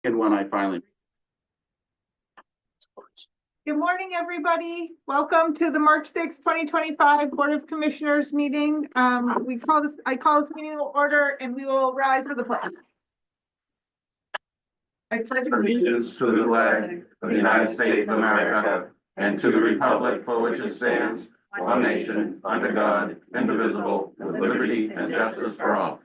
And when I finally. Good morning, everybody. Welcome to the March 6th, 2025 Board of Commissioners meeting. I call this meeting to order and we will rise for the pledge. I pledge Allegiance to the flag of the United States of America and to the republic for which it stands, one nation, under God, indivisible, with liberty and justice for all.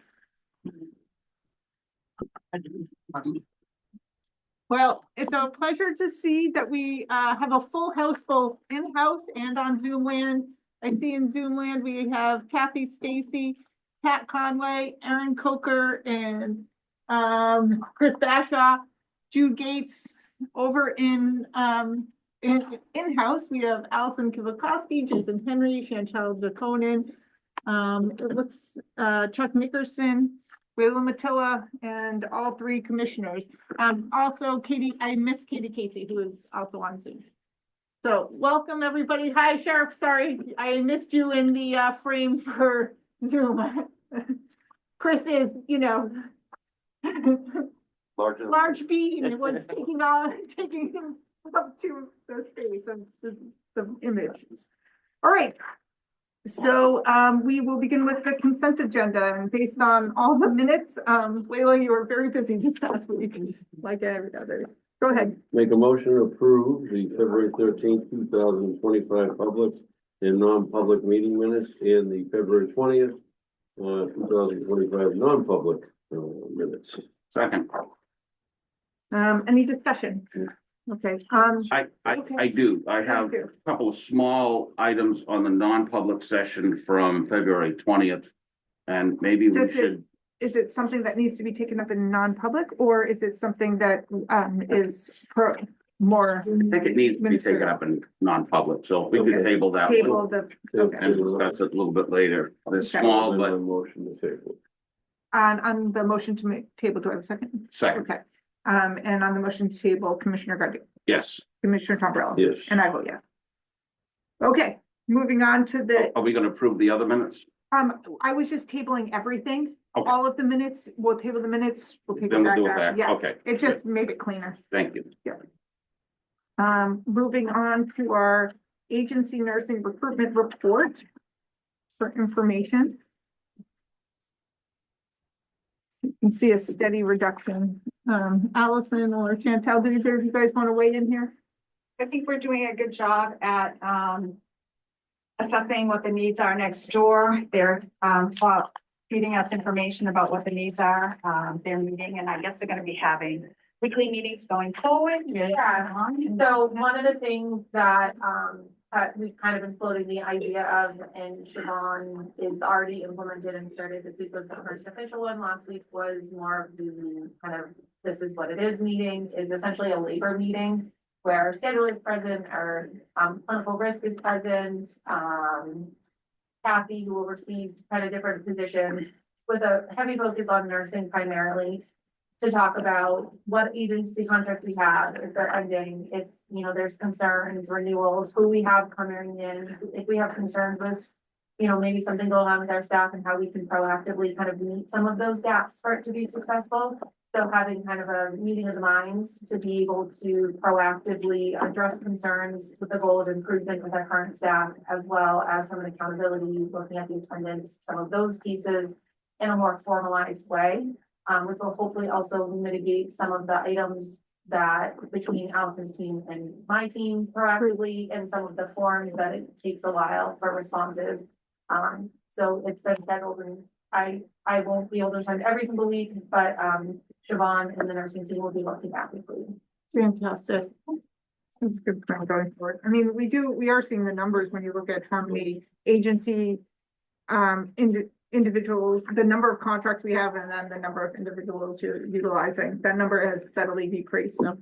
Well, it's a pleasure to see that we have a full house, both in-house and on Zoom land. I see in Zoom land we have Kathy Stacy, Pat Conway, Aaron Coker, and Chris Bashaw, Jude Gates. Over in-house, we have Allison Kivakowski, Jason Henry, Chantel DeConin. It looks Chuck Nickerson, Layla Matilla, and all three commissioners. Also I miss Katie Casey, who is also on Zoom. So welcome everybody. Hi, Sheriff. Sorry, I missed you in the frame for Zoom. Chris is, large bean. It was taking him up to the space of the image. All right. So we will begin with the consent agenda, and based on all the minutes, Layla, you were very busy this past week, like every other. Go ahead. Make a motion to approve the February 13th, 2025 public and non-public meeting minutes and the February 20th, 2025 non-public minutes. Second. Any discussion? Okay. I do. I have a couple of small items on the non-public session from February 20th. And maybe we should. Is it something that needs to be taken up in non-public, or is it something that is more? I think it needs to be taken up in non-public, so if we could table that one and discuss it a little bit later. It's small, but. Motion to table. On the motion to make table, do I have a second? Second. Okay. And on the motion to table, Commissioner Godu? Yes. Commissioner Tombrello? Yes. And I vote yes. Okay, moving on to the, Are we gonna approve the other minutes? I was just tabling everything, Okay. all of the minutes. We'll table the minutes. We'll take Then it we'll back do it out. back. Yeah, Okay. it just made it cleaner. Thank you. Moving on to our agency nursing recruitment report for information. You can see a steady reduction. Allison or Chantel, do either of you guys want to weigh in here? I think we're doing a good job at assessing what the needs are next door. They're feeding us information about what the needs are. They're meeting, and I guess they're going to be having weekly meetings going forward. Yeah. So one of the things that we've kind of been floating the idea of, and Siobhan is already implemented and started this week, was the first official one. Last week was more of the kind of this is what it is meeting, is essentially a labor meeting where our schedule is present, our clinical risk is present, Kathy, who oversees kind of different positions with a heavy focus on nursing primarily, to talk about what agency contracts we have, if they're ending, if there's concerns, renewals, who we have coming in, if we have concerns with maybe something going on with our staff and how we can proactively kind of meet some of those gaps for it to be successful. So having kind of a meeting of the minds to be able to proactively address concerns with the goal of improvement with our current staff, as well as from an accountability, looking at the attendance, some of those pieces in a more formalized way, which will hopefully also mitigate some of the items that between Allison's team and my team proactively, and some of the forms that it takes a while for responses. So it's been scheduled, and I won't be able to attend every single week, but Siobhan and the nursing team will be looking at weekly. Fantastic. That's good plan going forward. I mean, we are seeing the numbers when you look at how many agency individuals, the number of contracts we have, and then the number of individuals you're utilizing. That number has steadily decreased. So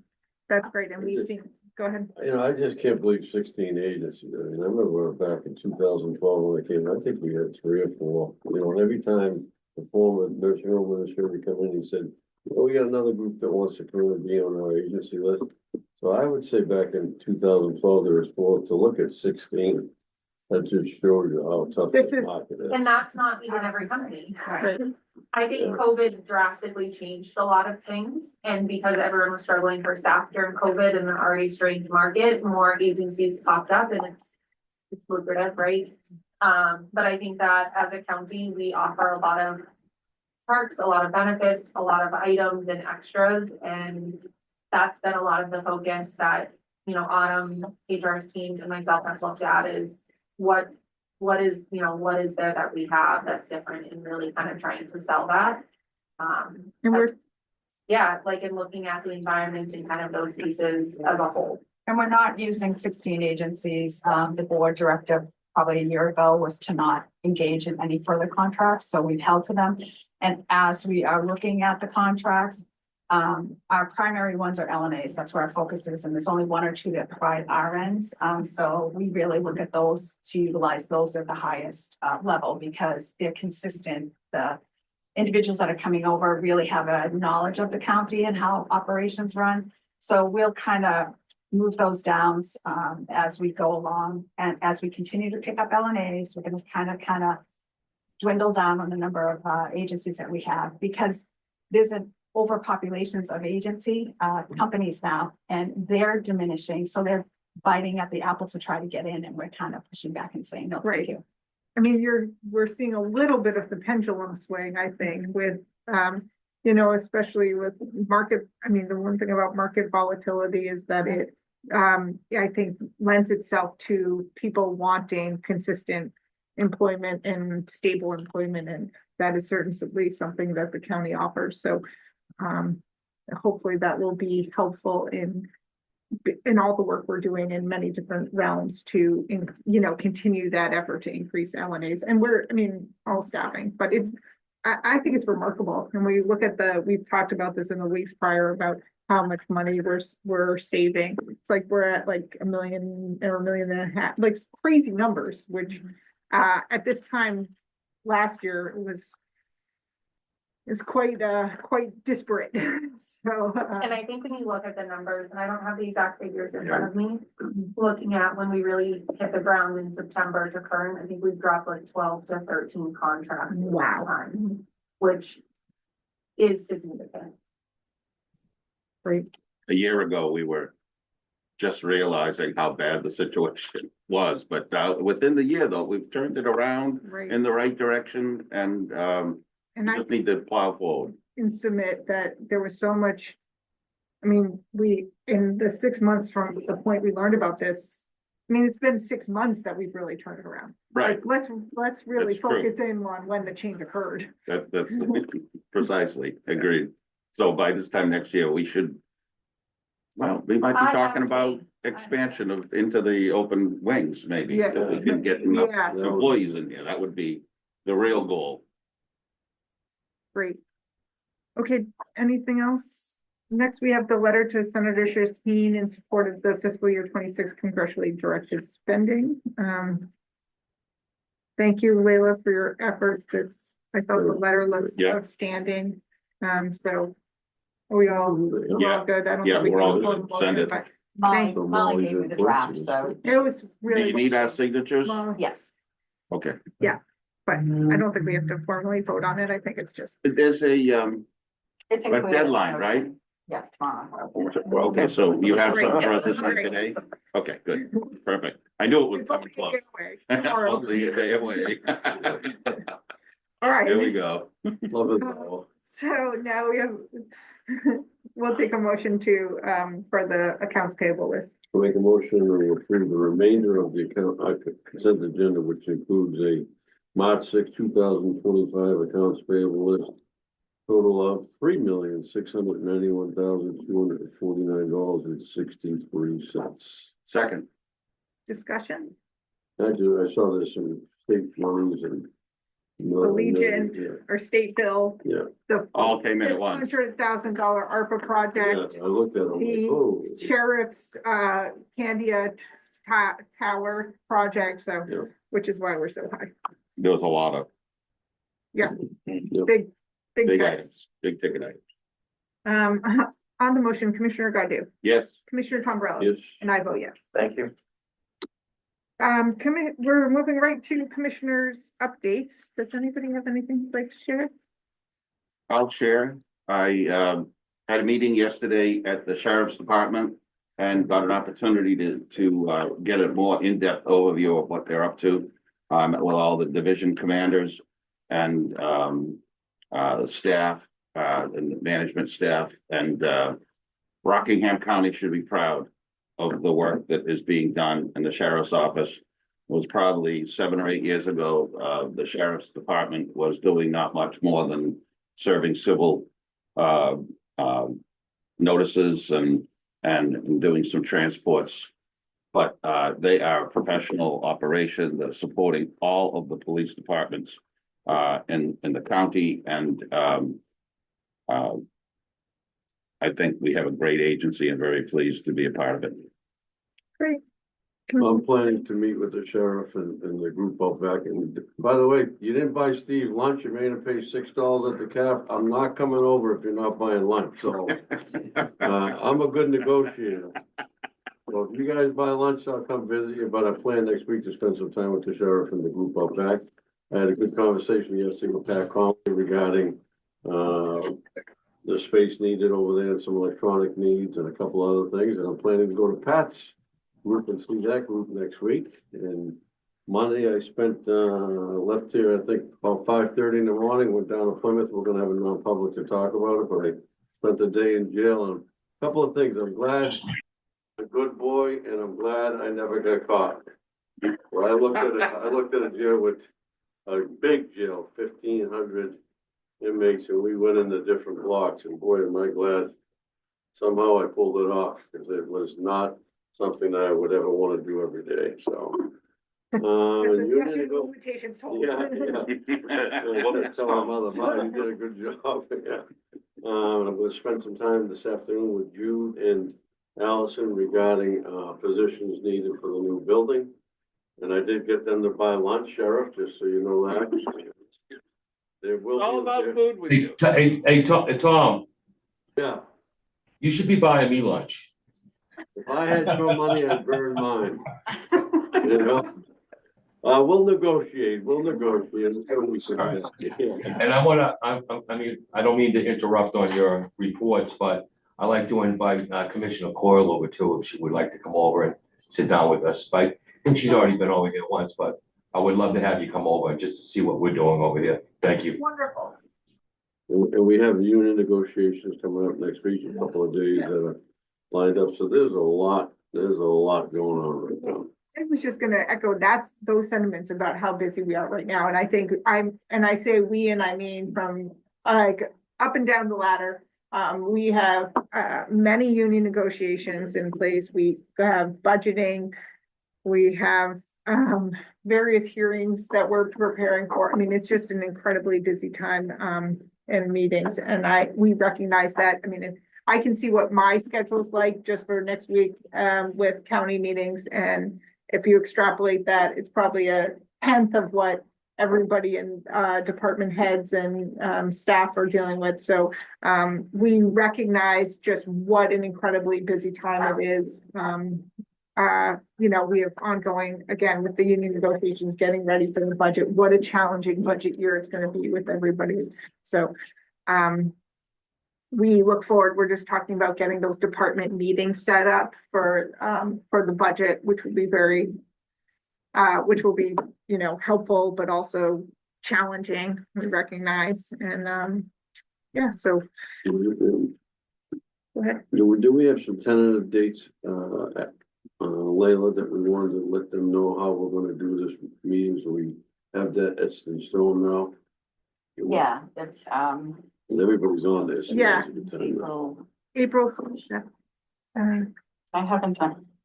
that's great. And we've seen, go ahead. I just can't believe 16 agencies. I mean, I remember back in 2012 when I came, I think we had 3 or 4, and every time the former nursing home administrator come in, he said, well, we got another group that wants to come and be on our agency list. So I would say back in 2012, there was 4 to look at 16. That just shows you how tough This the is- market is. And that's not even every company. Right. I think Yeah. COVID drastically changed a lot of things, and because everyone was struggling for staff during COVID and an already strained market, more agencies popped up and it's lucrative, right? But I think that as a county, we offer a lot of perks, a lot of benefits, a lot of items and extras, and that's been a lot of the focus that, you know, Autumn, HR's team and myself have looked at is what is, you know, what is there that we have that's different and really kind of trying to sell that. And we're, Yeah, like in looking at the environment and kind of those pieces as a whole. And we're not using 16 agencies. The board directive probably a year ago was to not engage in any further contracts, so we've held to them. And as we are looking at the contracts, our primary ones are LNAs. That's where our focus is, and there's only one or two that provide RNs. So we really look at those to utilize those at the highest level because they're consistent. The individuals that are coming over really have a knowledge of the county and how operations run. So we'll kind of move those down as we go along, and as we continue to pick up LNAs, we're going to kind of dwindle down on the number of agencies that we have, because there's an overpopulations of agency companies now, and they're diminishing, so they're biting at the apple to try to get in, and we're kind of pushing back and saying, no, Right. thank you. I mean, we're seeing a little bit of the pendulum swing, I think, with, you know, especially with market. I mean, the one thing about market volatility is that it, I think lends itself to people wanting consistent employment and stable employment, and that is certainly something that the county offers. So, hopefully that will be helpful in all the work we're doing in many different realms to, you know, continue that effort to increase LNAs. And all staffing, but I think it's remarkable. And we look at we've talked about this in the weeks prior about how much money we're saving. It's like we're at like $1 million or $1.5 million, like crazy numbers, which at this time last year is quite disparate. So And I think when you look at the numbers, and I don't have the exact figures in front of me, looking at when we really hit the ground in September to current, I think we've dropped like 12 to 13 contracts. in that Wow. time, which is significant. great. A year ago, we were just realizing how bad the situation was, but within the year, though, we've turned it around Right. in the right direction, and And I just need to plow forward. can submit that there was so much. I mean, in the 6 months from the point we learned about this, I mean, it's been 6 months that we've really turned it around. Right, Like, let's really That's true. focus in on when the change occurred. that's precisely agreed. So by this time next year, we should. Well, we might be I talking have about faith. expansion into the open wings, maybe. Yeah. If we can get enough Yeah, employees in here, that would be the real goal. great. Okay, anything else? Next, we have the letter to Senator Shaheen in support of the fiscal year 26 congressionally directed spending. Thank you, Leila, for your efforts. I thought the letter looks Yeah. outstanding. So are we all Yeah. good? I don't Yeah, think we we're all can good. vote on Send it, it. but Molly, So Molly Molly gave me did the both draft, of so, It was Do really. you need our signatures? Well, yes. Okay. but I don't think we have to formally vote on it. I think it's just. There's a It's included in the deadline, motion. right? Yes, tomorrow. Well, okay, so you have something for us Great. this night today? Okay, good, perfect. I knew it was It's coming only a close. day away. Tomorrow. Only a day away. All right. There we go. Love it all. So now we have, we'll take a motion to, for the accounts payable list. Make a motion to approve the remainder of the consent agenda, which includes a March 6, 2025 accounts payable list. Total of $3,691,249.63. Second, Discussion, I saw there's some state monies and. Allegiant. or state bill. Yeah. The all came in at once. $600,000 ARPA Yeah, project, I looked at it, I'm like, oh. the sheriff's, Candia Tower project, so, Yeah. which is why we're so high. There was a lot of Big big cuts. items, big ticket items. On the motion, Commissioner Godu, Yes, Commissioner Tombrello. Yes. And I vote yes. thank you. We're moving right to commissioners' updates. Does anybody have anything they'd like to share? I'll share. I had a meeting yesterday at the sheriff's department and got an opportunity to get a more in-depth overview of what they're up to. With all the division commanders and the staff and the management staff, and Rockingham County should be proud of the work that is being done in the sheriff's office. It was probably 7 or 8 years ago, the sheriff's department was doing not much more than serving civil notices and doing some transports. But they are a professional operation that is supporting all of the police departments in the county, and I think we have a great agency and very pleased to be a part of it. Great. I'm planning to meet with the sheriff and the group out back. And by the way, you didn't buy Steve lunch. You made him pay $6 at the cap. I'm not coming over if you're not buying lunch. So I'm a good negotiator. So if you guys buy lunch, I'll come visit you. But I plan next week to spend some time with the sheriff and the group out back. I had a good conversation yesterday with Pat Conley regarding the space needed over there and some electronic needs and a couple other things. And I'm planning to go to Pat's group and see that group next week. And Monday I spent left here I think about 5:30 in the morning, went down to Plymouth. We're gonna have a non-public to talk about it, but I spent the day in jail. And a couple of things. I'm glad I'm a good boy, and I'm glad I never got caught. Well, I looked at a jail with a big jail, 1,500 inmates, and we went into different blocks, and boy, am I glad somehow I pulled it off, because it was not something that I would ever want to do every day, so. You need to go. Limitations Yeah, yeah. Tell my mother, "Mom, you did a good job," yeah. I'm gonna spend some time this afternoon with Jude and Allison regarding, positions needed for the new building. And I did get them to buy lunch, Sheriff, just so you know that. There will be. All about food with you. Hey, Tom, Yeah, you should be buying me lunch. if I had no money, I'd burn mine. You know? We'll negotiate. Yeah. And I mean, I don't mean to interrupt on your reports, but I like to invite Commissioner Coyle over too, if she would like to come over and sit down with us. But I think she's already been over here once, but I would love to have you come over just to see what we're doing over here. Thank you. Wonderful. And we have union negotiations coming up next week, a couple of days that are lined up. So there's a lot going on right now. I was just gonna echo those sentiments about how busy we are right now. And I think I say we, and I mean from like up and down the ladder. We have many union negotiations in place. We have budgeting. We have various hearings that we're preparing for. I mean, it's just an incredibly busy time in meetings, and we recognize that. I mean, I can see what my schedule's like just for next week with county meetings, and if you extrapolate that, it's probably a tenth of what everybody in department heads and staff are dealing with. So we recognize just what an incredibly busy time it is. You know, we have ongoing, again, with the union negotiations, getting ready for the budget. What a challenging budget year it's going to be with everybody. So we look forward. We're just talking about getting those department meetings set up for the budget, which will be you know, helpful, but also challenging, we recognize. And yeah, so go ahead. Do we have some tentative dates, Layla, that we wanted to let them know how we're gonna do this meeting, so we have that etched in stone now? Yeah, it's, And everybody's on this. so Yeah. it's a good time now. April, April.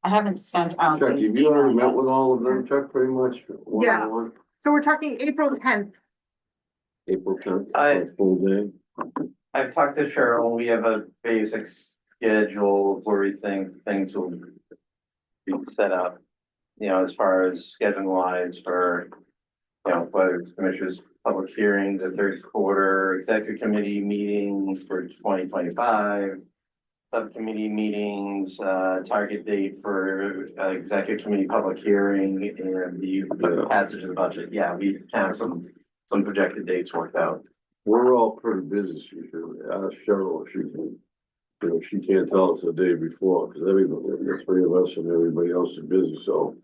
I haven't sent out. Chuck, have the you already met email. with all of them, Chuck, pretty much? Yeah. One-on-one? So we're talking April 10th. April 10th, I- full day. I've talked to Cheryl, we have a basic schedule where we think things will be set up. You know, as far as scheduling wise for, you know, whether it's commissioners, public hearings, the third quarter, executive committee meetings for 2025. subcommittee meetings, target date for executive committee public hearing and the passage of the budget. Yeah, we have some projected dates worked out. We're all pretty busy, she should ask Cheryl if she can. You know, she can't tell us the day before, because everybody, the three of us and everybody else is busy, so.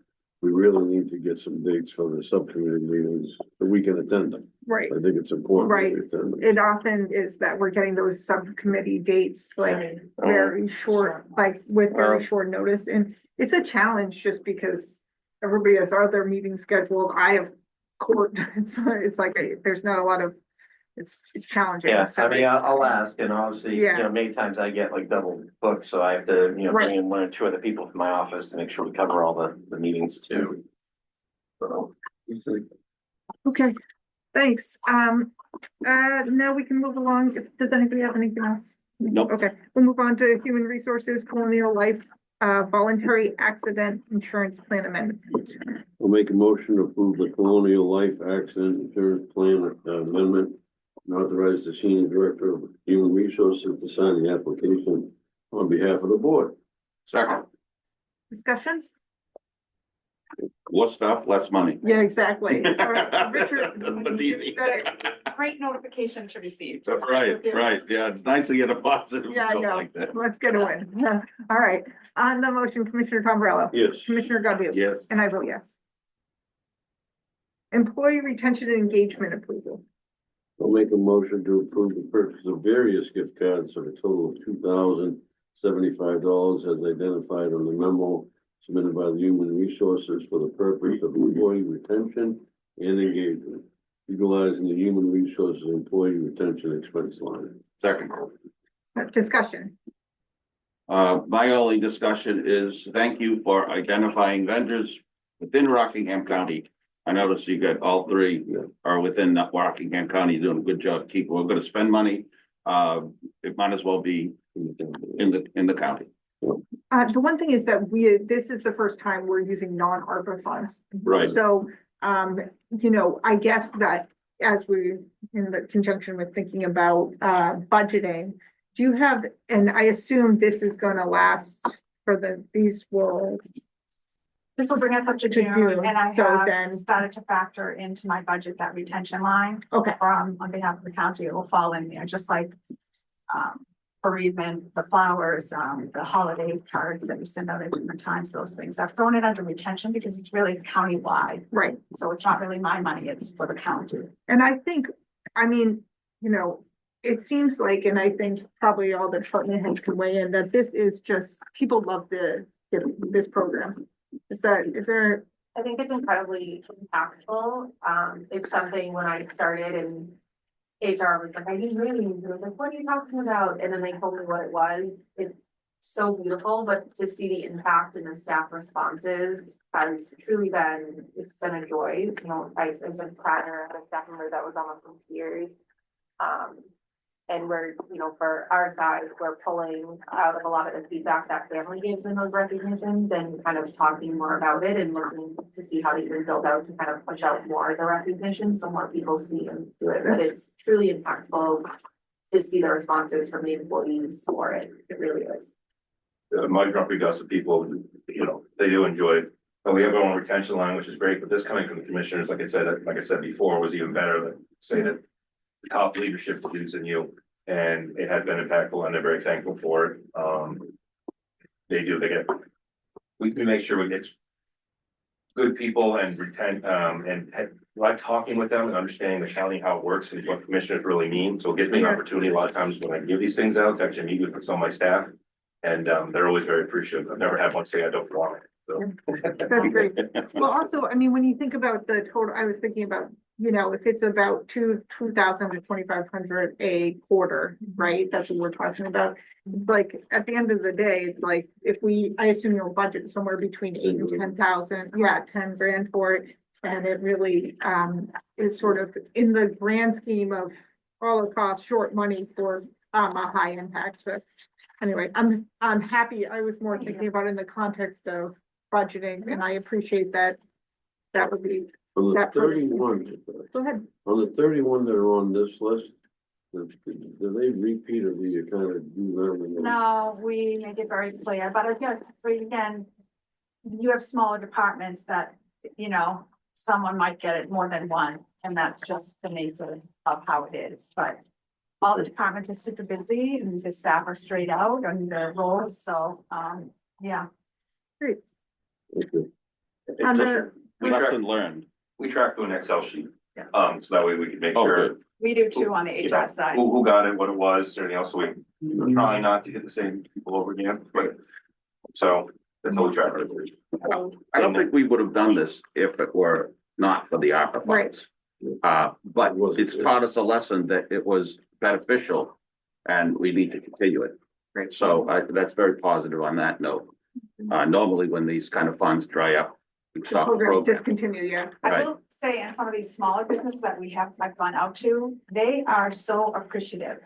We really need to get some dates for the subcommittee meetings, that we can attend them. Right. I think it's important. that we attend them. It often is that we're getting those subcommittee dates like very short, like with very short notice. And it's a challenge just because everybody has other meetings scheduled. I have court. It's like, there's not a lot of, it's challenging. Yeah, So- I mean, I'll ask, and obviously, you know, many times I get like double booked, so I have to, you know, bring in one or two other people from my office to make sure we cover all the meetings too. So. Okay, thanks. Now we can move along. Does anybody have anything else? Nope. Okay, we'll move on to Human Resources Colonial Life Voluntary Accident Insurance Plan Amendment. We'll make a motion to approve the Colonial Life Accident Insurance Plan amendment. And authorize the Senior Director of Human Resources to sign the application on behalf of the board. Second, Discussion? more stuff, less money. Yeah, exactly. So, Richard. That's easy. said it. Great notification to receive. Right, yeah, it's nice to get a positive Yeah, I note know. like that. Let's get a win. All right, on the motion, Commissioner Tombrello. Yes. Commissioner Godu. Yes, And I vote yes. Employee retention and engagement approval. I'll make a motion to approve the purchase of various gift cards for a total of $2,075 as identified on the memo submitted by the Human Resources for the purpose of employee retention and engagement, utilizing the Human Resources Employee Retention Expense line. second. Discussion. My only discussion is thank you for identifying vendors within Rockingham County. I noticed you got all three are within that Rockingham County doing a good job. We're gonna spend money. It might as well be in the county. The one thing is that this is the first time we're using non-ARPA funds. Right. So, you know, I guess that as we, in the conjunction with thinking about, budgeting, do you have, and I assume this is gonna last for these will, This will bring us up to To June, June, and I so have then- started to factor into my budget that retention line okay, from, on behalf of the county, it will fall in there, just like bereavement, the flowers, the holiday cards that we send out at different times, those things. I've thrown it under retention because it's really countywide, right. so it's not really my money, it's for the county. And I think, I mean, you know, it seems like, and I think probably all the department heads can weigh in, that this is just, people love this program. Is there, I think it's incredibly impactful. It's something when I started and HR was like, I need ratings. And I was like, what are you talking about? And then they told me what it was. It's so beautiful, but to see the impact and the staff responses has truly been, it's been a joy. You know, I said prior, I had a staff member that was almost in tears. And we're, you know, for our side, we're pulling out of a lot of the feedback that family gives in those recognitions and kind of talking more about it and looking to see how they can build out to kind of push out more of the recognition so more people see and do it. But it's truly impactful to see the responses from the employees for it. It really is. My grumpy gossip people, you know, they do enjoy it. And we have our own retention line, which is great, but this coming from the commissioners, like I said before, was even better than say that the top leadership believes in you, and it has been impactful, and they're very thankful for it. We make sure we get good people and like talking with them and understanding the county, how it works and what commissioners really mean. So it gives me an opportunity a lot of times when I give these things out to actually meet with some of my staff. And they're always very appreciative. I've never had one say I don't want it. So. that's great. Well, also, I mean, when you think about the total, I was thinking about, you know, if it's about 2,000 to 2,500 a quarter, right? That's what we're talking about. It's like, at the end of the day, it's like, I assume you'll budget somewhere between 8,000 and 10,000, 10 grand for it. And it really, is sort of in the grand scheme of all the costs, short money for, a high impact. So anyway, I'm happy. I was more thinking about it in the context of budgeting, and I appreciate that. That would be, On the That person- 31, go ahead. on the 31 that are on this list, Do they repeat or do you kind of do them? No, we make it very clear, but I guess, again, you have smaller departments that, you know, someone might get it more than one, and that's just the nature of how it is, but all the departments are super busy and the staff are straight out on their roles, so, yeah. Okay. On the- We track, Lesson learned. we track through an Excel sheet. Yeah. So that way we can make Oh, sure good. We do too on the you know, HR side. who got it, what it was, everything else, so we try not to hit the same people over again, but. So that's how we track it. I don't think we would have done this if it were not for the ARPA funds. But it's taught us a lesson that it was beneficial and we need to continue it. Right. So that's very positive on that note. Normally when these kind of funds dry up, we The stop the programs program. discontinue, yeah. I Right. will say, in some of these smaller businesses that I've gone out to, they are so appreciative.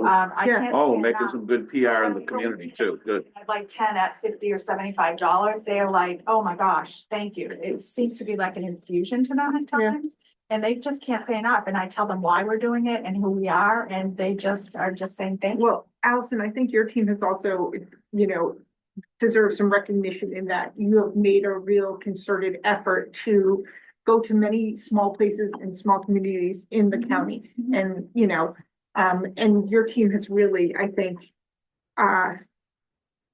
I Yeah. can't Oh, say making enough. some good PR in the community too. Good. I'd like 10 at $50 or $75, they're like, oh my gosh, thank you. It seems to be like an infusion to them at Yeah. times. And they just can't say enough. And I tell them why we're doing it and who we are, and they just are just saying thank you. Well, Allison, I think your team has also, you know, deserves some recognition in that you have made a real concerted effort to go to many small places and small communities in the county. And, you know, and your team has really, I think,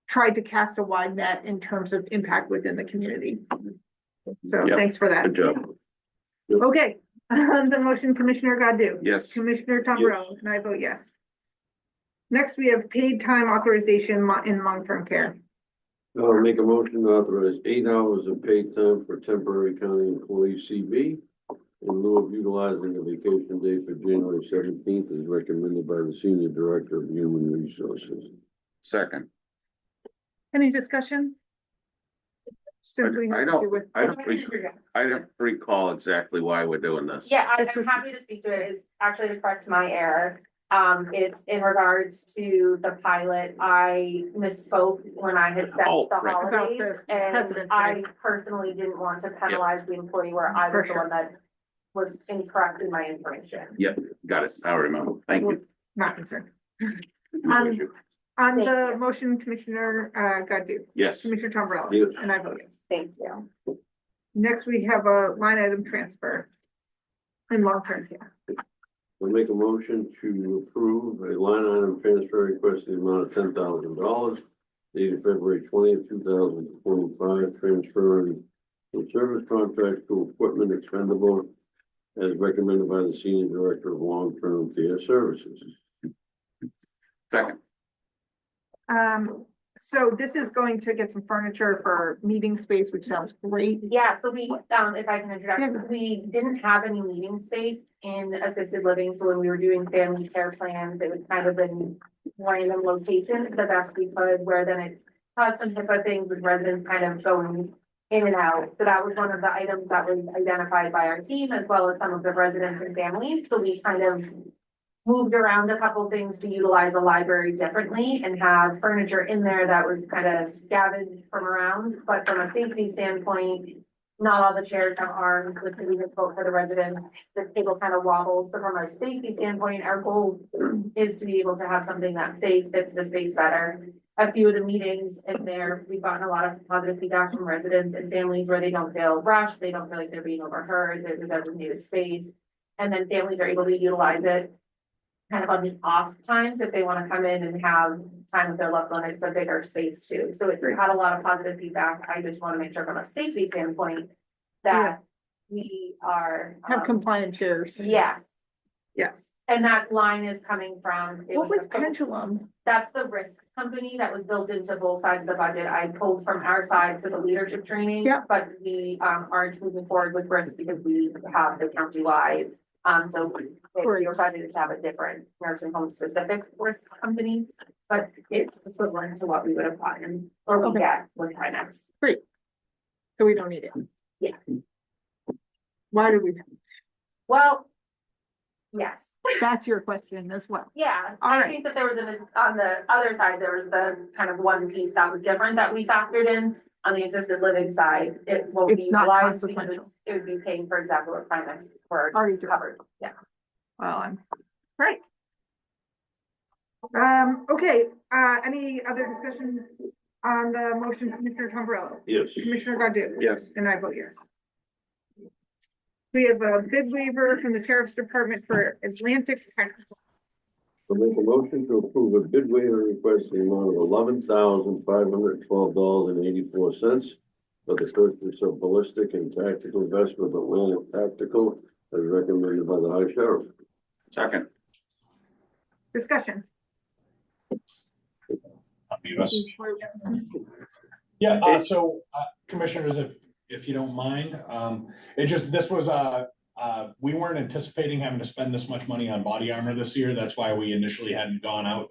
tried to cast a wide net in terms of impact within the community. So Yep. thanks for that. Good job. Okay, the motion, Commissioner Godu? Yes. Commissioner Tombrello, and I vote yes. Next, we have paid time authorization in long-term care. I'll make a motion to authorize 8 hours of paid time for temporary county employee CB in lieu of utilizing a vacation day for January 17th as recommended by the Senior Director of Human Resources. Second. Any discussion? Simply I has to don't- do with. I don't recall exactly why we're doing this. Yeah, This I'm was- happy to speak to it, is actually to correct my error. It's in regards to the pilot, I misspoke when I had said Oh, the right. About holidays. the And President's I Day. personally didn't want to penalize the employee where I For was the sure. one that was incorrect in my information. Yep, got it. I remember. Thank you. Not concerned. No issue. On Thank the you. motion, Commissioner Godu, Yes. Commissioner Tombrello. Yes. And I vote yes. Thank you. Next, we have a line item transfer in long-term care. I'll make a motion to approve a line item transfer request in the amount of $10,000 dated February 20th, 2025, transferring from service contract to equipment expendable as recommended by the Senior Director of Long-Term Care Services. Second. So this is going to get some furniture for meeting space, which sounds great. Yeah, so we, if I can Yeah. interject, we didn't have any meeting space in assisted living, so when we were doing family care plans, it was kind of in random locations, the best we could, where then it caused some HIPAA things with residents kind of going in and out. So that was one of the items that was identified by our team, as well as some of the residents and families, so we kind of moved around a couple things to utilize a library differently and have furniture in there that was kind of scavenged from around. But from a safety standpoint, not all the chairs have arms, which can be difficult for the residents. The table kind of wobbles. So from a safety standpoint, our goal is to be able to have something that's safe, fits the space better. A few of the meetings in there, we've gotten a lot of positive feedback from residents and families where they don't feel rushed, they don't feel like they're being overheard, there's a designated space. And then families are able to utilize it kind of on the off times if they want to come in and have time with their loved one. It's a bigger space too. So it's had a lot of positive feedback. I just want to make sure from a safety standpoint that we are. Have compliant chairs. Yes, Yes. and that line is coming from. it What was a- Pendulum? That's the risk company that was built into both sides of the budget. I pulled from our side for the leadership training. Yep. But we aren't moving forward with risk because we have the countywide. So if you're budgeted to have a different nursing home specific risk company, but it's equivalent to what we would have gotten or we Okay. get with Primex. So we don't need it. Yeah. Why do we? Well, yes, That's your question as well. yeah. All I right. think that there was on the other side, there was the kind of one piece that was different that we factored in. On the assisted living side, it won't be It's not utilized because consequential. it would be paying, for example, with Primex for Already do. covered, yeah. Well, I'm, right. Okay, any other discussion on the motion, Commissioner Tombrello? Yes. Commissioner Godu? Yes. And I vote yes. We have a bid waiver from the Sheriff's Department for Atlantic Technical. I'll make a motion to approve a bid waiver request in the amount of $11,512.84 for the purchase of ballistic and tactical vest with Atlantic Tactical as recommended by the High Sheriff. Second. Discussion. Yeah, so commissioners, if you don't mind, this was we weren't anticipating having to spend this much money on body armor this year. That's why we initially hadn't gone out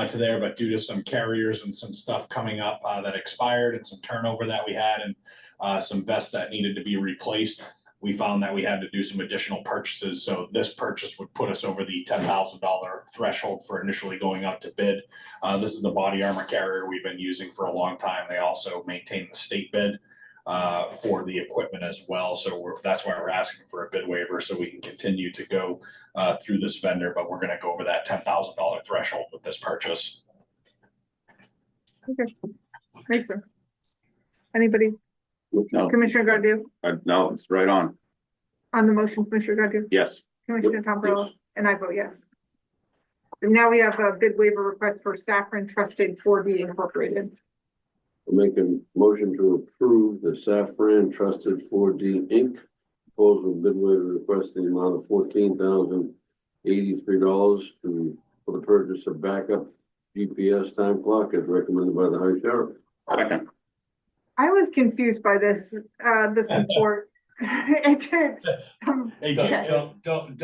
to there, but due to some carriers and some stuff coming up that expired and some turnover that we had and some vests that needed to be replaced, we found that we had to do some additional purchases. So this purchase would put us over the $10,000 threshold for initially going out to bid. This is the body armor carrier we've been using for a long time. They also maintain the state bid for the equipment as well. So that's why we're asking for a bid waiver so we can continue to go through this vendor, but we're going to go over that $10,000 threshold with this purchase. Okay, makes sense. Anybody? No, Commissioner Godu? no, it's right on. On the motion, Commissioner Godu? Yes. Commissioner Tombrello? And I vote yes. And now we have a bid waiver request for Saffron Trusted 4D Incorporated. I'll make a motion to approve the Safran Trusted 4D Inc. proposal bid waiver request in the amount of $14,083 for the purchase of backup GPS time clock as recommended by the High Sheriff. Second. I was confused by this, the support. I did. Hey, Okay. Don't,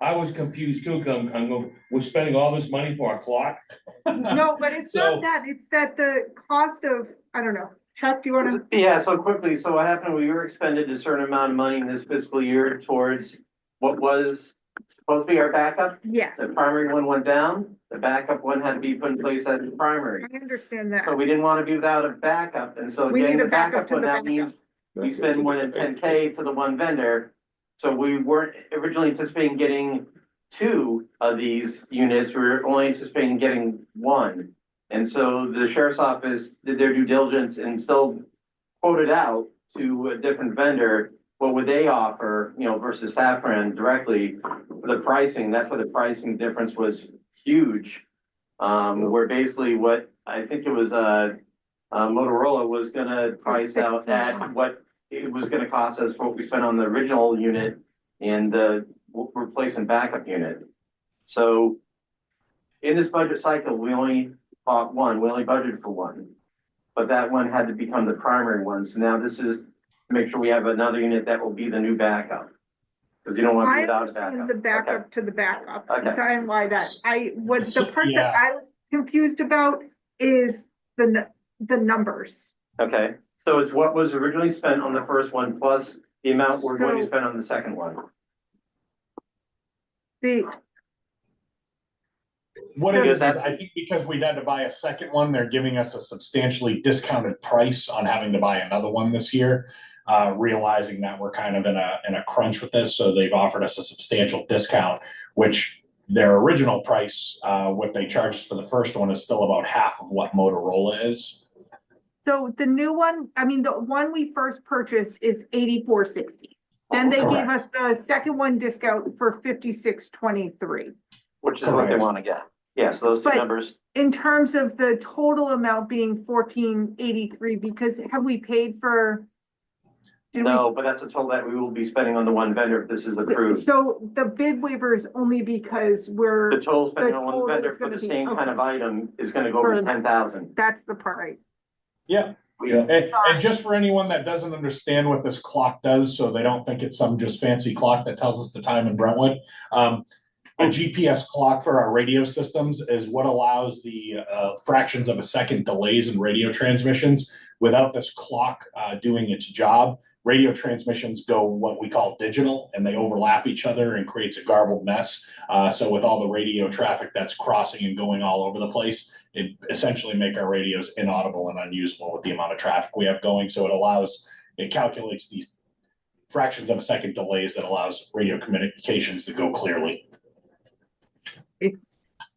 I was confused too, cause I'm going, we're spending all this money for a clock? No, but it's So- not that, it's that the cost of, I don't know. Chuck, do you wanna? Yeah, so quickly, so what happened, we were expended a certain amount of money in this fiscal year towards what was supposed to be our backup. Yes, The primary one went down, the backup one had to be put in place as the primary. I understand that. So we didn't want to be without a backup, and so We getting need the a backup backup to one, the that backup. means we spend more than 10K to the one vendor. So we weren't originally anticipating getting 2 of these units, we were only anticipating getting 1. And so the sheriff's office did their due diligence and still quoted out to a different vendor, what would they offer, you know, versus Safran directly, the pricing, that's where the pricing difference was huge. Where basically what, I think it was, Motorola was gonna price out at what it was gonna cost us for what we spent on the original unit and the replacement backup unit. So in this budget cycle, we only bought 1, we only budgeted for 1. But that one had to become the primary one, so now this is to make sure we have another unit that will be the new backup. Cause you don't want to be I without a understand backup. the backup to the backup, Okay. and why that, what the So, part that yeah. I was confused about is the numbers. Okay, so it's what was originally spent on the first one plus the amount we're going to So- spend on the second one. What it is, Because I think because we had to buy a second one, they're giving us a substantially discounted price on having to buy another one this year. Realizing that we're kind of in a crunch with this, so they've offered us a substantial discount, which their original price, what they charged for the first one is still about half of what Motorola is. So the new one, I mean, the one we first purchased is $84.60. Then they gave us the second one discount for $56.23. Which is what they Correct. want to get. Yes, those two But- numbers. In terms of the total amount being $14.83, because have we paid for? did we- No, but that's a total that we will be spending on the one vendor if this is approved. So the bid waiver is only because we're, The total spending the on one total vendor is for gonna the be- same kind of okay. item is gonna go For over the- 10,000. that's the price. Yeah. Yeah. And just for anyone that doesn't understand what this clock does, so they don't think it's some just fancy clock that tells us the time in Brentwood. A GPS clock for our radio systems is what allows the fractions of a second delays in radio transmissions. Without this clock doing its job, radio transmissions go what we call digital, and they overlap each other and creates a garbled mess. So with all the radio traffic that's crossing and going all over the place, it essentially make our radios inaudible and unusable with the amount of traffic we have going. So it calculates these fractions of a second delays that allows radio communications to go clearly.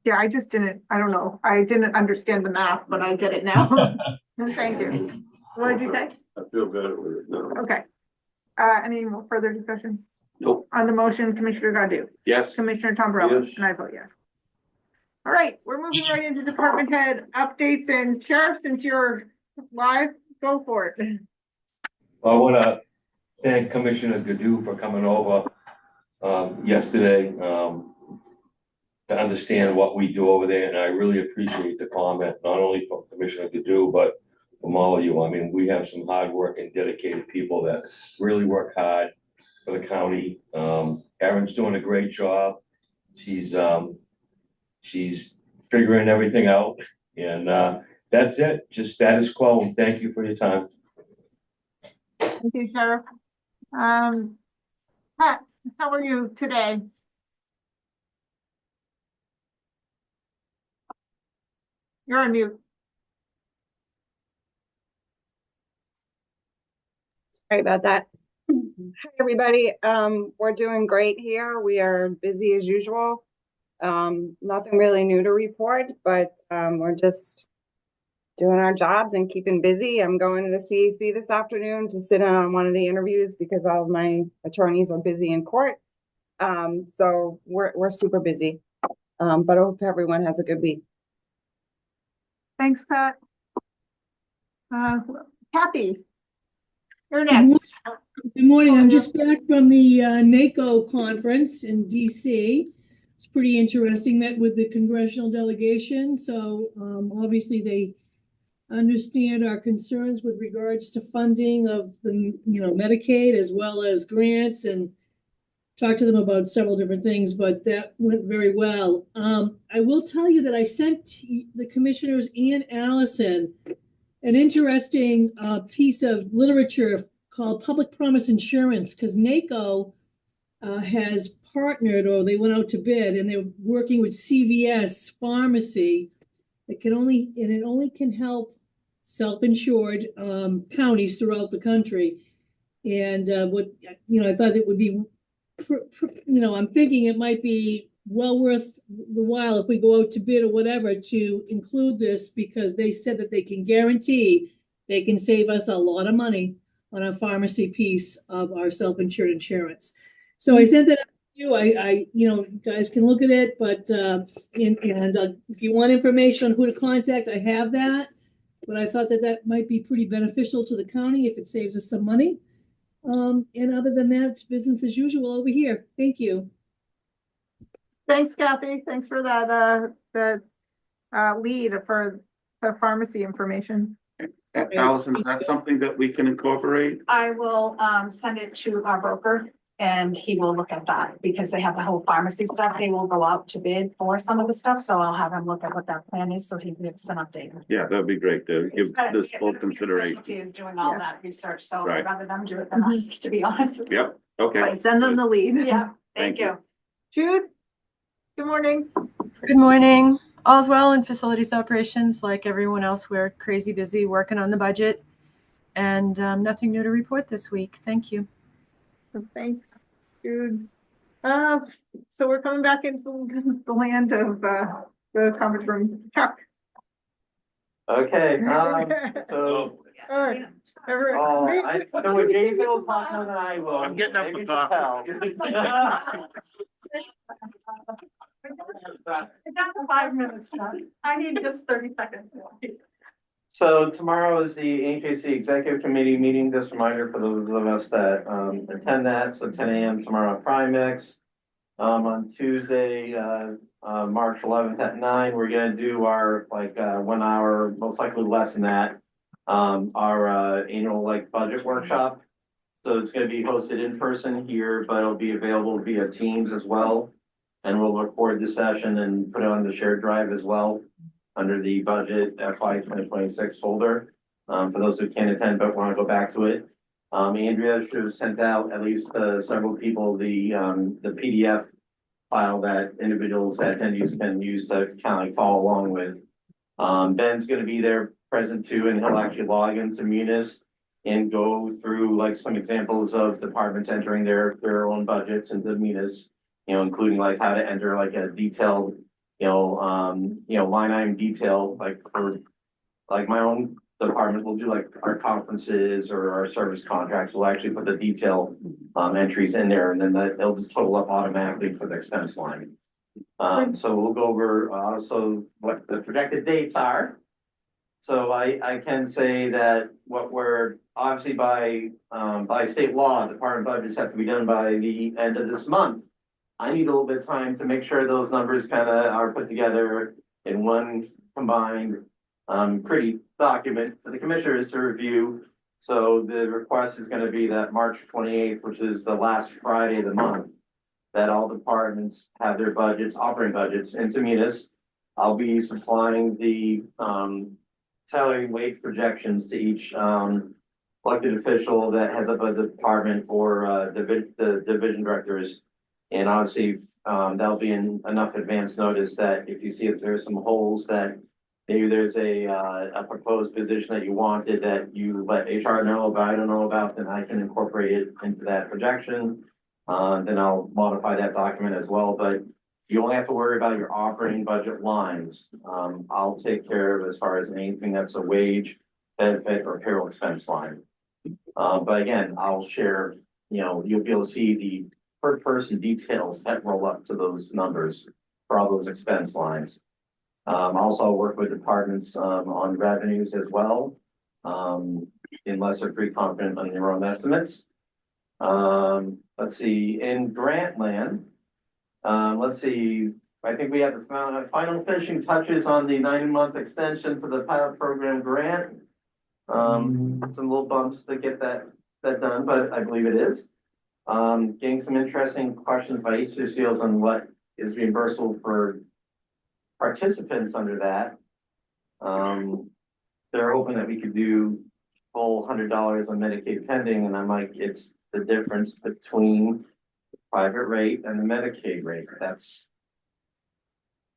Yeah, I just didn't, I don't know, I didn't understand the math, but I get it now. Thank you. What did you say? I feel better with it now. Okay. Any more further discussion? Nope. On the motion, Commissioner Godu, Yes, Commissioner Tombrello, Yes. and I vote yes. All right, we're moving right into department head updates, and Sheriff, since you're live, go for it. I wanna thank Commissioner Godu for coming over, yesterday, to understand what we do over there, and I really appreciate the comment, not only from Commissioner Godu, but from all of you. I mean, we have some hardworking, dedicated people that really work hard for the county. Erin's doing a great job. She's figuring everything out, and, that's it, just status quo, and thank you for your time. Thank you, Sheriff. Pat, how are you today? You're on mute. Sorry about that. Hi, everybody. We're doing great here. We are busy as usual. Nothing really new to report, but we're just doing our jobs and keeping busy. I'm going to the CAC this afternoon to sit in on one of the interviews because all of my attorneys are busy in court. So we're super busy. But I hope everyone has a good week. Thanks, Pat. Kathy, you're next. Good morning. I'm just back from the NACO conference in DC. It's pretty interesting. Met with the congressional delegation. So obviously they understand our concerns with regards to funding of the Medicaid as well as grants, and talked to them about several different things, but that went very well. I will tell you that I sent the commissioners and Allison an interesting piece of literature called Public Promise Insurance, because NACO has partnered, or they went out to bid, and they're working with CVS Pharmacy. It only can help self-insured counties throughout the country. And I thought it would be, I'm thinking it might be well worth the while if we go out to bid or whatever to include this, because they said that they can guarantee they can save us a lot of money on our pharmacy piece of our self-insured insurance. So I sent that out to you. You guys can look at it, but if you want information on who to contact, I have that. But I thought that might be pretty beneficial to the county if it saves us some money. And other than that, it's business as usual over here. Thank you. Thanks, Kathy. Thanks for that, lead for the pharmacy information. Allison, is that something that we can incorporate? I will send it to our broker and he will look at that because they have the whole pharmacy stuff. They will go out to bid for some of the stuff. So I'll have him look at what that plan is so he can give us an update. Yeah, that'd be great to give this full consideration. Specialty is doing all that research, so Right. I'd rather them do it than us, to be honest. with you. Yep, okay. But send them the lead. Yeah, Thank thank you. Jude, good morning. Good morning. All's well in facilities operations. Like everyone else, we're crazy busy working on the budget, and nothing new to report this week. Thank you. Thanks, Jude. So we're coming back into the land of the conference room. Chuck. Okay, All so, right. so Jason will talk more than I will. I'm getting up Maybe for you should tell. It's down to 5 minutes, Chuck. I need just 30 seconds. So tomorrow is the HAC Executive Committee meeting. Just a reminder for those of us that attend that. So 10 a.m. tomorrow at Primex. On Tuesday, March 11th at 9, we're gonna do our 1 hour, most likely less than that, our annual budget workshop. So it's gonna be hosted in person here, but it'll be available via Teams as well. And we'll record the session and put it on the shared drive as well under the budget FY 2026 folder. For those who can't attend but want to go back to it. Andrea should have sent out at least several people the PDF file that individuals that attendees can use to kind of follow along with. Ben's going to be there present too, and he'll actually log into Munis and go through some examples of departments entering their own budgets into Munis. Including how to enter a detailed, line item detail, like for, like my own department will do like our conferences or our service contracts, we'll actually put the detail entries in there, and then they'll just total up automatically for the expense line. So we'll go over also what the projected dates are. So I can say that what we're obviously by state law, department budgets have to be done by the end of this month. I need a little bit of time to make sure those numbers kind of are put together in one combined pretty document for the commissioners to review. So the request is going to be that March 28th, which is the last Friday of the month, that all departments have their budgets, operating budgets into Munis. I'll be supplying the salary and wage projections to each elected official that heads up a department or the division directors. And obviously, that'll be in enough advance notice that if you see if there's some holes that maybe there's a proposed position that you wanted that you let HR know about, I don't know about, then I can incorporate it into that projection. Then I'll modify that document as well, but you only have to worry about your operating budget lines. I'll take care of as far as anything that's a wage, benefit, or payroll expense line. But again, I'll share, you'll be able to see the per person details that roll up to those numbers for all those expense lines. Also work with departments on revenues as well, unless they're pretty confident on their own estimates. Let's see, in grant land, let's see, I think we have the final finishing touches on the 9-month extension to the pilot program grant. Some little bumps to get that done, but I believe it is. Getting some interesting questions by Easter Seals on what is reimbursable for participants under that. They're hoping that we could do full $100 on Medicaid pending, and I'm like, it's the difference between the private rate and the Medicaid rate.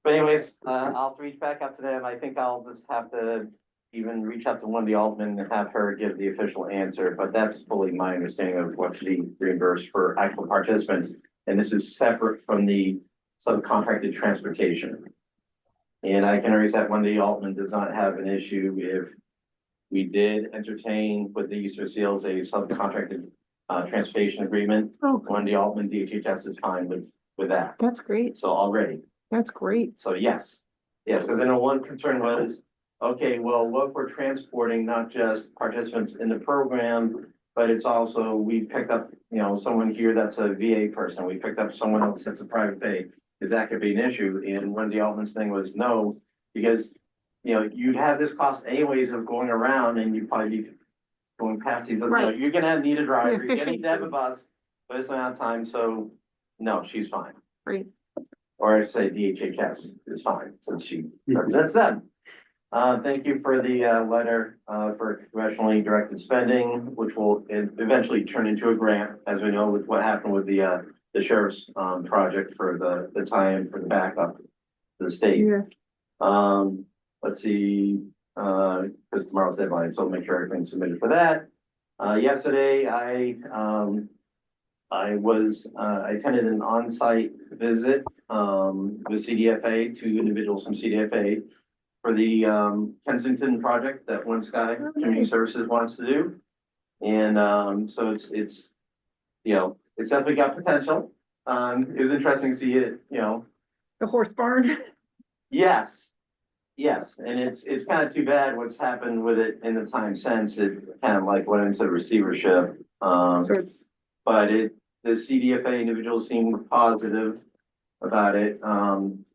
But anyways, I'll have to reach back out to them. I think I'll just have to even reach out to Wendy Altman and have her give the official answer, but that's fully my understanding of what should be reimbursed for actual participants. And this is separate from the subcontracted transportation. And I can already say Wendy Altman does not have an issue if we did entertain with the Easter Seals a subcontracted transportation agreement. Oh, Wendy Altman, DHHS is fine with that. that's great. So already. That's great. So yes, because I know one concern was, okay, well, what if we're transporting not just participants in the program, but it's also, we picked up, someone here that's a VA person, we picked up someone else that's a private pay. Is that could be an issue? And Wendy Altman's thing was no, because, you'd have this cost anyways of going around and you'd probably be going past these, Right. you're gonna need a driver, you're gonna efficient. need to have a bus, but it's not time, so no, she's fine. Great. Or I say DHHS is fine, since she represents them. Thank you for the letter for congressionally directed spending, which will eventually turn into a grant, as we know with what happened with the sheriff's project for the tie-in for the backup to the state. Yeah. Let's see, because tomorrow's deadline, so make sure everything's submitted for that. Yesterday, I attended an on-site visit with CDFA, 2 individuals from CDFA for the Kensington project that One Sky Community Services wants to do. And so it's definitely got potential. It was interesting to see it, The horse barn. Yes, and it's kind of too bad what's happened with it in the time since it kind of like went into receivership. So it's, But the CDFA individuals seem positive about it.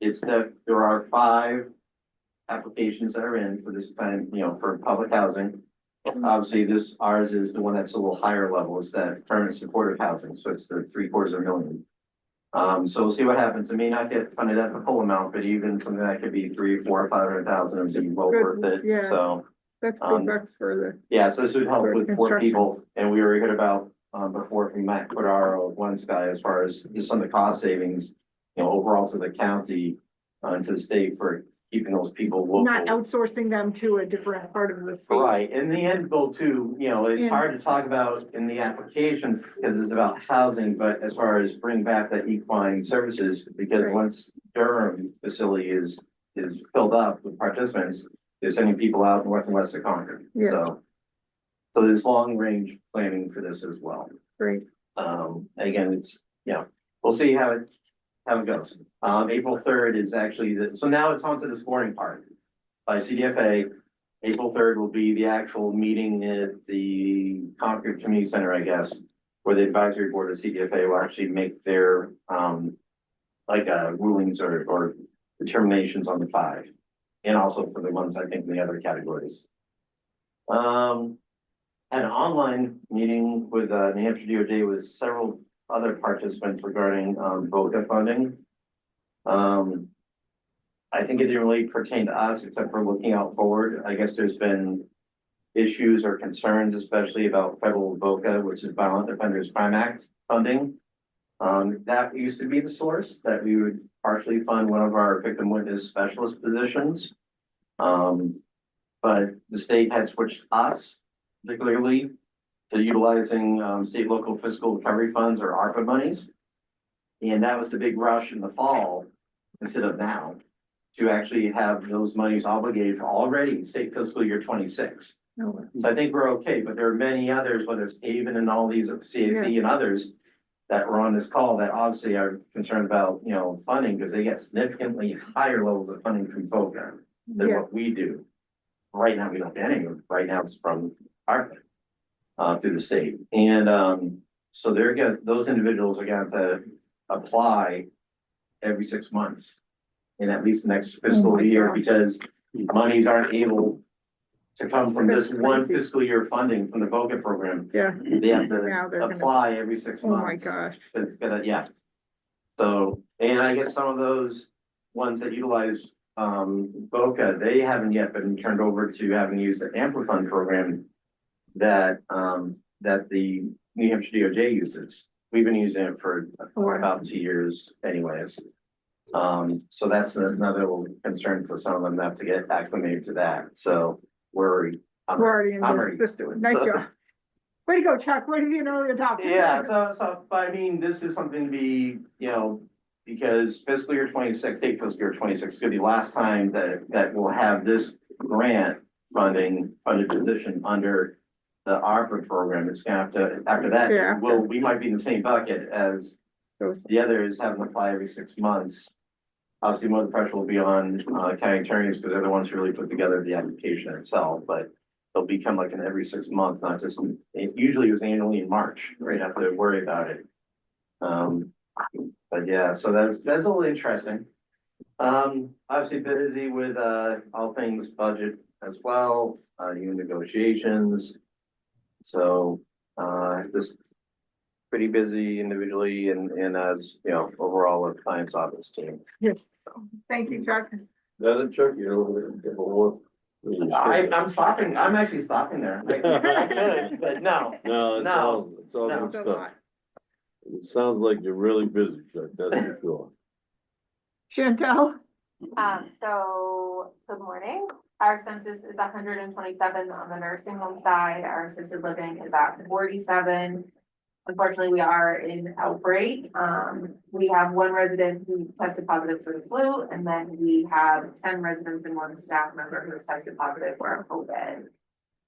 It's that there are 5 applications that are in for this kind, for public housing. Obviously, ours is the one that's a little higher level. It's that permanent supportive housing, so it's the $750,000. So we'll see what happens. It may not get funded at the full amount, but even something that could be 300,000, 400,000, or 500,000 would be well Good, worth it. yeah. So that's big bucks for so this would help For with 4 construction. people, and we already heard about before from Matt Cordaro of One Sky as far as just some of the cost savings, overall to the county and to the state for keeping those people local. Not outsourcing them to a different part of the state. Right, in the end goal too, you know, it's Yeah. hard to talk about in the application because it's about housing, but as far as bring back the equine services, because Right. once Durham facility is filled up with participants, they're sending people out north and west of Concord, Yeah. so there's long range planning for this as well. Great. Again, it's, we'll see how it goes. April 3rd is actually so now it's on to the scoring part. By CDFA, April 3rd will be the actual meeting at the Concord Community Center, I guess, where the advisory board of CDFA will actually make their, rulings or determinations on the 5. And also for the ones, I think, in the other categories. An online meeting with, New Hampshire DOJ with several other participants regarding, VOCA funding. I think it didn't really pertain to us, except for looking out forward. I guess there's been issues or concerns, especially about federal VOCA, which is Violent Offenders Crime Act funding. That used to be the source that we would partially fund one of our victim witness specialist positions. But the state had switched us particularly to utilizing, state local fiscal recovery funds or ARPA monies. And that was the big rush in the fall instead of now to actually have those monies obligated for already state fiscal year 26. No. So I think we're okay, but there are many others, whether it's Haven and all these CAC and others that were on this call that obviously are concerned about, funding because they get significantly higher levels of funding from FOCA than Yeah. what we do. Right now, we don't get any. Right now, it's from ARPA through the state. And so those individuals are going to apply every 6 months in at least the next Oh fiscal my year gosh. because monies aren't able to come from That's this one crazy. fiscal year funding from the VOCA program. Yeah. They have Now they're to gonna- apply every 6 Oh my months. gosh. It's gonna, yeah. So, and I guess some of those ones that utilize VOCA, they haven't yet been turned over to having used the Amplifund program that the New Hampshire DOJ uses. We've been using it for Wow. about 2 years anyways. So that's another little concern for some of them, not to get acclimated to that. So we're We're already in I'm the ready. system. Nice So- job. Way to go, Chuck. Way to be an early adopter. Yeah, but I mean, this is something to be, because fiscal year 26, state fiscal year 26 is gonna be the last time that we'll have this grant funded position under the ARPA program. It's gonna have to, after that, Yeah. we might be in the same bucket as the others having to apply every 6 months. Obviously, more of the pressure will be on, county attorneys because they're the ones who really put together the application itself, but they'll become like an every 6 months, not just, it usually was annually in March, right? Have to worry about it. But yeah, so that's a little interesting. Obviously busy with, all things budget as well, union negotiations. So, just pretty busy individually and as, overall with client's office team. Yes. Thank you, Chuck. That a Chuck, get more. I'm actually stopping there. I could, but no. No, No, it's all no. good stuff. It sounds like you're really busy, Chuck, that's for sure. Chantel? So, good morning. Our census is 127 on the nursing home side. Our assisted living is at 47. Unfortunately, we are in outbreak. We have 1 resident who tested positive for the flu, and then we have 10 residents and 1 staff member who has tested positive for COVID.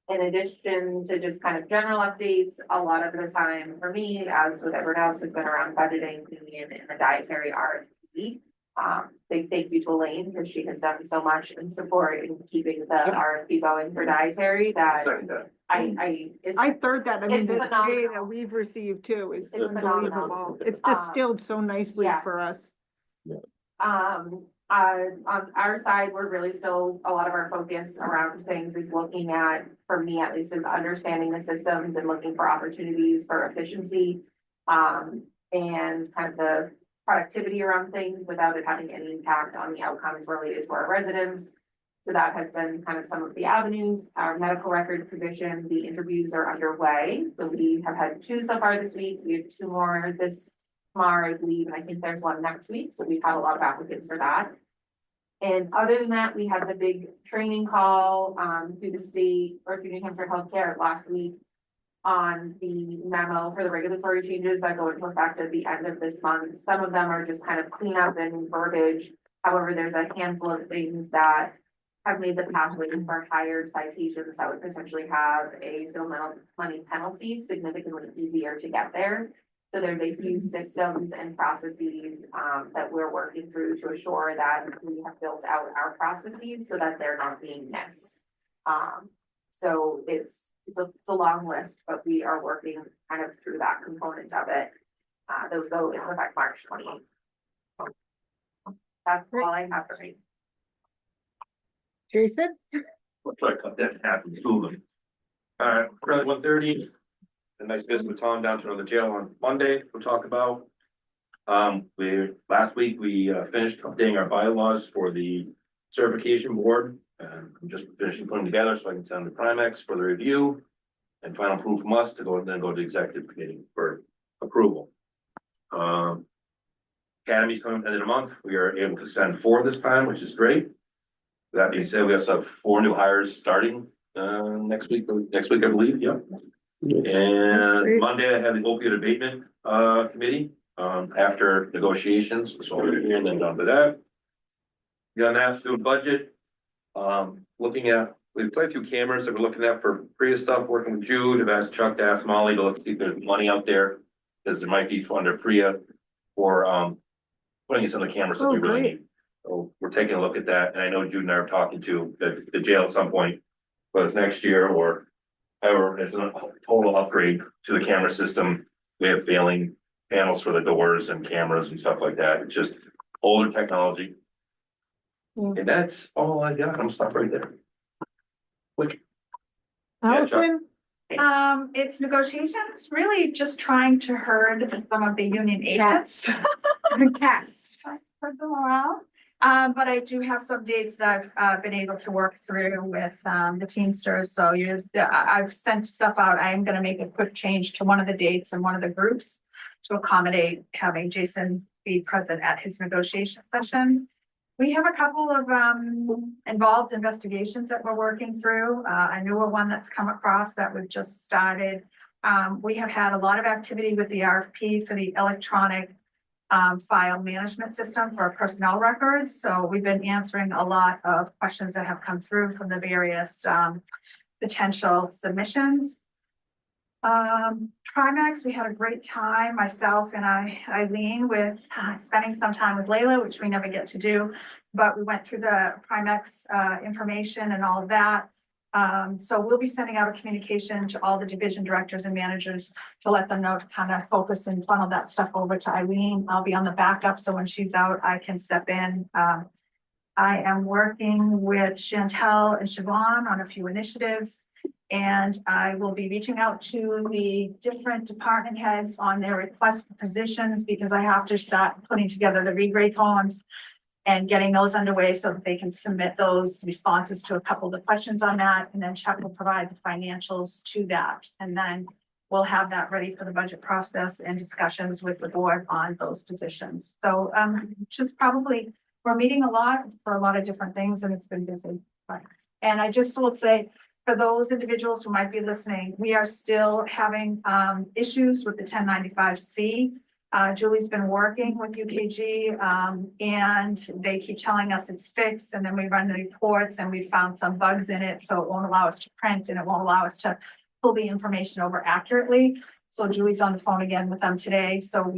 In addition to just kind of general updates, a lot of the time for me, as with everyone else, has been around budgeting, union, and the dietary RFP. Big thank you to Elaine, because she has done so much in support in keeping the RFP going for dietary that I third that. I mean, It's the phenomenal. data we've received too is It's phenomenal. unbelievable. It's distilled so nicely yes. for us. On our side, we're really still, a lot of our focus around things is looking at, for me at least, is understanding the systems and looking for opportunities for efficiency. And kind of the productivity around things without it having any impact on the outcomes related to our residents. So that has been kind of some of the avenues. Our medical record position, the interviews are underway. So we have had 2 so far this week. We have 2 more tomorrow, I believe, and I think there's 1 next week. So we've had a lot of applicants for that. And other than that, we had the big training call, through the state or through New Hampshire Healthcare last week on the memo for the regulatory changes that go into effect at the end of this month. Some of them are just kind of cleanup and verbiage. However, there's a handful of things that have made the pathway for higher citations that would potentially have a civil money penalty significantly easier to get there. So there's a few systems and processes that we're working through to assure that we have built out our processes so that they're not being missed. So it's a long list, but we are working kind of through that component of it. Those go into effect March 28th. That's all I have for me. Jason? We'll try to cut that in half and school them. Currently 1:30. A nice visit with Tom down to the jail on Monday, we'll talk about. Last week, we finished updating our bylaws for the certification board. I'm just finishing putting together so I can send to Primex for the review. And final approval from us to go, then go to executive committee for approval. Academy's coming at the end of the month, we are able to send 4 this time, which is great. That being said, we also have 4 new hires starting next week, I believe, yeah. And Monday, I have the opioid abatement committee after negotiations, so we're here and then done to that. Got an student budget. Looking at, we've played 2 cameras that we're looking at for previous stuff, working with Jude. I've asked Chuck to ask Molly to look see if there's money out there. Because there might be under PREA for putting us on the cameras that we really need. So we're taking a look at that, and I know Jude and I are talking to the jail at some point, whether it's next year or however, it's a total upgrade to the camera system. We have failing panels for the doors and cameras and stuff like that. It's just older technology. And that's all I got. I'm gonna stop right there. Quick. Yeah, Chuck. Allison? It's negotiations, really just trying to herd some of the union agents. Cats. Herd them around. But I do have some dates that I've been able to work through with the Teamsters, so I've sent stuff out. I am gonna make a quick change to one of the dates and one of the groups to accommodate having Jason be present at his negotiation session. We have a couple of involved investigations that we're working through. A newer one that's come across that we've just started. We have had a lot of activity with the RFP for the electronic file management system for personnel records. So we've been answering a lot of questions that have come through from the various potential submissions. Primex, we had a great time, myself and Eileen, with spending some time with Layla, which we never get to do, but we went through the Primex information and all of that. So we'll be sending out a communication to all the division directors and managers to let them know to kind of focus and funnel that stuff over to Eileen. I'll be on the backup, so when she's out, I can step in. I am working with Chantel and Siobhan on a few initiatives. And I will be reaching out to the different department heads on their request for positions, because I have to start putting together the regrade forms and getting those underway so that they can submit those responses to a couple of the questions on that. And then Chuck will provide the financials to that. And then we'll have that ready for the budget process and discussions with the board on those positions. So just probably, we're meeting a lot for a lot of different things, and it's been busy. And I just will say, for those individuals who might be listening, we are still having issues with the 1095C. Julie's been working with UKG and they keep telling us it's fixed, and then we run the reports and we found some bugs in it, so it won't allow us to print and it won't allow us to pull the information over accurately. So Julie's on the phone again with them today, so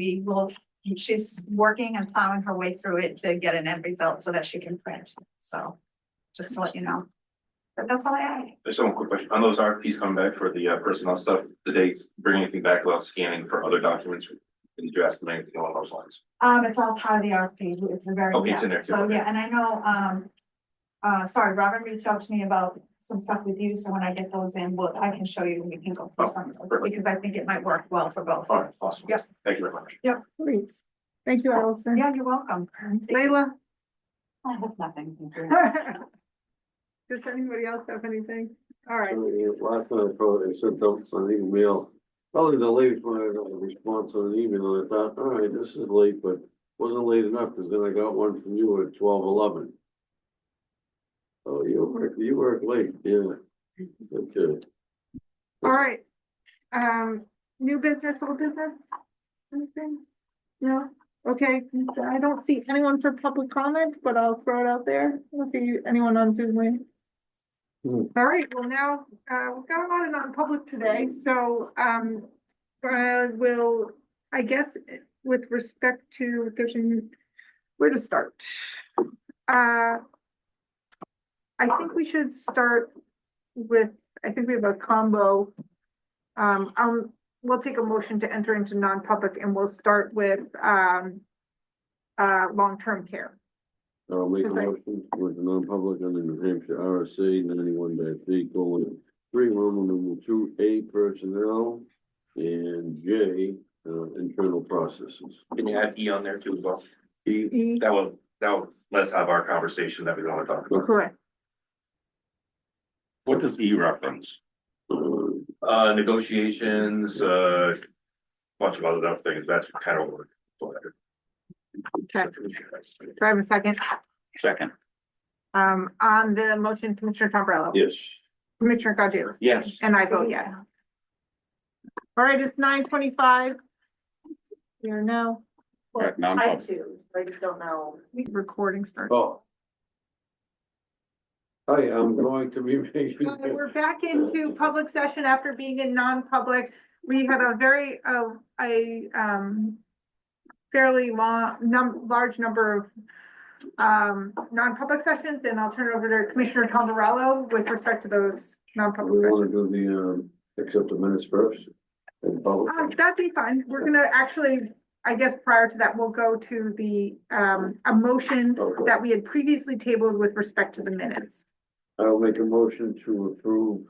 she's working and plowing her way through it to get an end result so that she can print. So just to let you know. But that's all I have. There's one quick question. On those RFPs coming back for the personnel stuff, did they bring anything back about scanning for other documents? Did you ask them anything along those lines? It's all part of the RFP. It's a very, Okay, it's in there too, so okay. yeah, and I know, sorry, Robin reached out to me about some stuff with you, so when I get those in, I can show you and we can go through some of those, perfect. because I think it might work well for both. All right, awesome. Yep. Thank you very much. Great. Thank you, Allison. Yeah, you're welcome. Layla? I have nothing. Does anybody else have anything? All right. Last night, I probably sent out an email, probably the latest when I got a response on an email, and I thought, all right, this is late, but wasn't late enough, because then I got one from you at 12:11. Oh, you work late, yeah. Okay. All right. New business, old business? Anything? No? Okay, I don't see anyone for public comment, but I'll throw it out there. I don't see anyone on Zoom link. Hmm. All right, well now, we've got a lot of non-public today, so, we'll, I guess, with respect to, where to start? I think we should start with, I think we have a combo. We'll take a motion to enter into non-public and we'll start with, long-term care. I'll make a Is that- motion with the non-public under New Hampshire RSA 91-3:3, Roman numeral 2, A personnel and J, internal processes. Can you add E on there too as well? E, That will, let's have our conversation that we want to talk about. correct. What does E reference? Negotiations, bunch of other things, that's kind of what. Okay. Do I have a second? Second. On the motion, Commissioner Tombrello. Yes. Commissioner Godu. Yes. And I vote yes. All right, it's 9:25. We are now Right, I non-public. too, so I just don't know. recording starts. Oh. Hi, I'm going to be making. We're back into public session after being in non-public. We had a very, fairly large number of non-public sessions, and I'll turn it over to Commissioner Tombrello with respect to those non-public We want sessions. to do the, accept the minutes first. In public. That'd be fine. We're gonna actually, I guess prior to that, we'll go to the, a motion Okay. that we had previously tabled with respect to the minutes. I'll make a motion to approve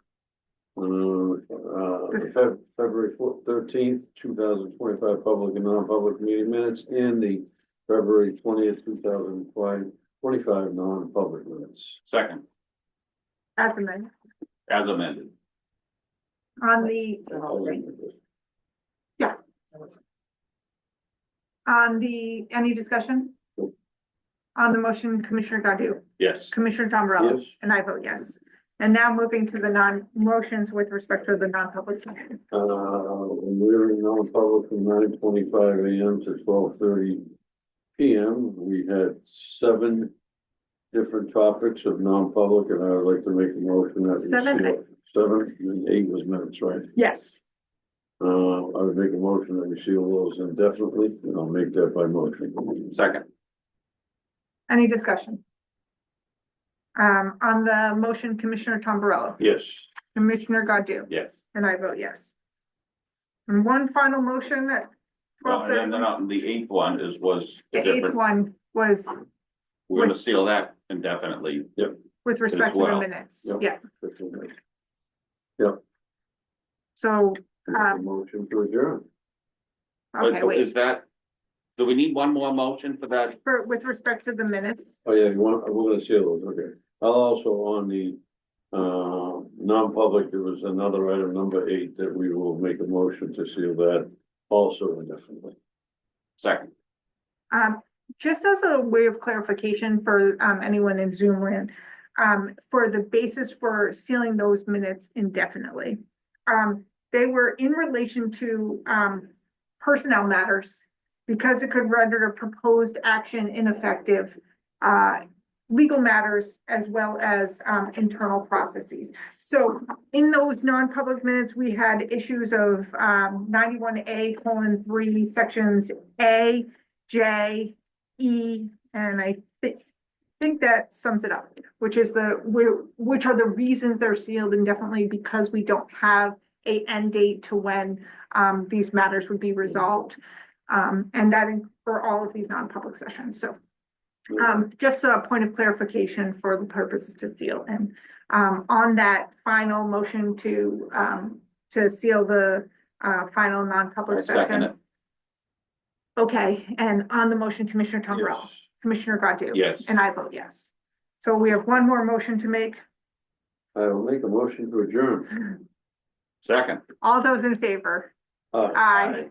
February 13th, 2025 public and non-public meeting minutes and the February 20th, 2025 non-public minutes. Second, As amended. as amended. On the, any discussion? On the motion, Commissioner Godu, Yes. Commissioner Tombrello, Yes. and I vote yes. And now moving to the motions with respect to the non-public session. We're in non-public from 9:25 AM to 12:30 PM. We had 7 different topics of non-public, and I would like to make a motion that. we Seven? seal- 7, and 8 was minutes, right? Yes. I would make a motion that we seal those indefinitely, and I'll make that by motion. Second, Any discussion? On the motion, Commissioner Tombrello, Yes. Commissioner Godu, yes. and I vote yes. And one final motion at Well, and 12:30. then the 8th one was The a 8th different, one was we're gonna seal that indefinitely. with respect to the well. minutes. Yep. Yeah, 15 minutes. so, Make a motion to adjourn. okay, wait, Is that, do we need one more motion for that? with respect to the minutes, Oh, yeah, we're gonna seal those, okay. I'll also on the, non-public, there was another item, number 8, that we will make a motion to seal that also indefinitely. Second, just as a way of clarification for, anyone in Zoom land, for the basis for sealing those minutes indefinitely. They were in relation to, personnel matters, because it could render a proposed action ineffective, legal matters as well as, internal processes. So in those non-public minutes, we had issues of, 91A:3, sections A, J, E, and I think that sums it up, which is which are the reasons they're sealed indefinitely, because we don't have a end date to when, these matters would be resolved. And that for all of these non-public sessions, so. Just a point of clarification for the purposes to seal, and, on that final motion to seal the, final non-public I second session. it. Okay, and on the motion, Commissioner Tombrello, Yes. Commissioner Godu. Yes. And I vote yes. So we have one more motion to make. I will make a motion to adjourn. Second. All those in favor? Aye. Aye.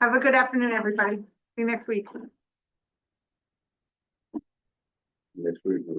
Have a good afternoon, everybody. See you next week. Next week.